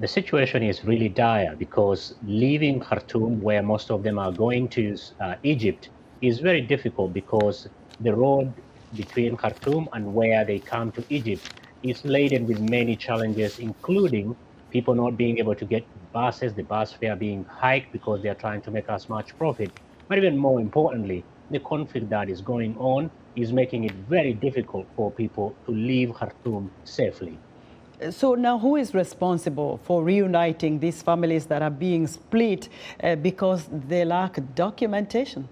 The situation is really dire because leaving Khartoum, where most of them are going to Egypt, is very difficult because the road between Khartoum and where they come to Egypt is laden with many challenges, including people not being able to get buses, the bus fare being hiked because they are trying to make as much profit. But even more importantly, the conflict that is going on is making it very difficult for people to leave Khartoum safely. So now who is responsible for reuniting these families that are being split because they lack documentation?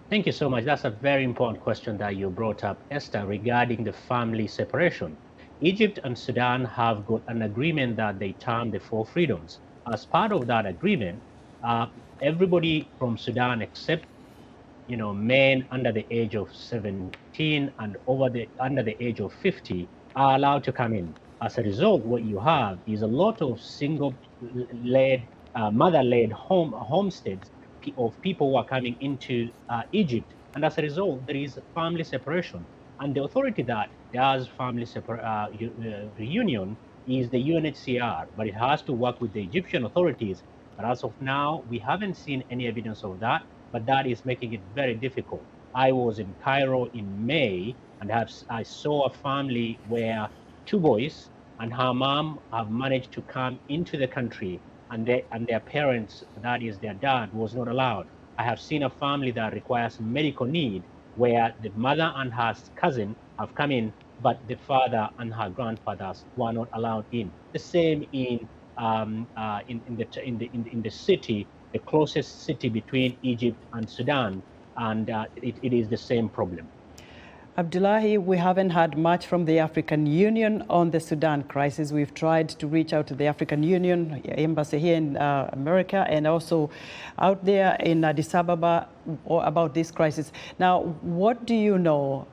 Thank you so much. That's a very important question that you brought up, Esther, regarding the family separation. Egypt and Sudan have got an agreement that they term the Four Freedoms. As part of that agreement, uh, everybody from Sudan except men under the age of 17 and under the age of 50 are allowed to come in. As a result, what you have is a lot of single-led, mother-led homesteads of people who are coming into Egypt, and as a result, there is family separation. And the authority that does family reunion is the UNHCR, but it has to work with the Egyptian authorities. But as of now, we haven't seen any evidence of that, but that is making it very difficult. I was in Cairo in May, and I saw a family where two boys and her mom have managed to come into the country, and their parents, that is their dad, was not allowed. I have seen a family that requires medical need where the mother and her cousin have come in, but the father and her grandfathers were not allowed in. The same in the city, the closest city between Egypt and Sudan, and it is the same problem. Abdullahi, we haven't had much from the African Union on the Sudan crisis. We've tried to reach out to the African Union embassy here in America and also out there in Addis Ababa about this crisis. Now, what do you know?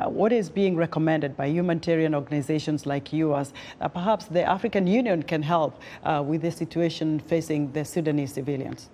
What is being recommended by humanitarian organizations like yours? Perhaps the African Union can help with the situation facing the Sudanese civilians.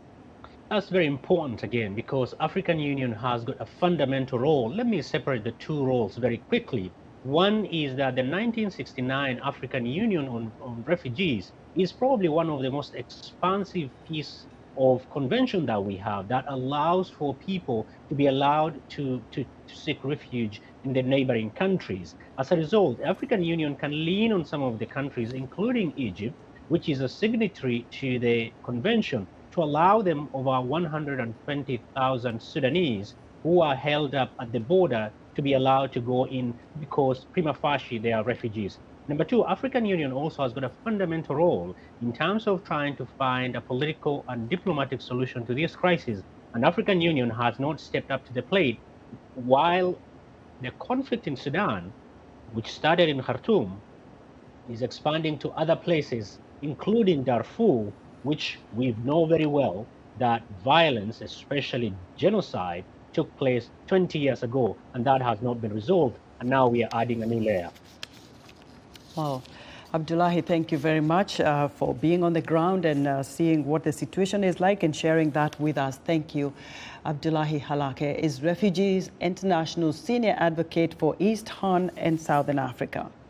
That's very important again, because African Union has got a fundamental role. Let me separate the two roles very quickly. One is that the 1969 African Union on refugees is probably one of the most expansive piece of convention that we have that allows for people to be allowed to seek refuge in the neighboring countries. As a result, the African Union can lean on some of the countries, including Egypt, which is a signatory to the convention, to allow them over 120,000 Sudanese who are held up at the border to be allowed to go in because prima facie they are refugees. Number two, African Union also has got a fundamental role in terms of trying to find a political and diplomatic solution to this crisis. And African Union has not stepped up to the plate. While the conflict in Sudan, which started in Khartoum, is expanding to other places, including Darfur, which we know very well that violence, especially genocide, took place 20 years ago, and that has not been resolved. And now we are adding a new layer. Well, Abdullahi, thank you very much for being on the ground and seeing what the situation is like and sharing that with us. Thank you. Abdullahi Halakhe is Refugees International Senior Advocate for East Horn and Southern Africa.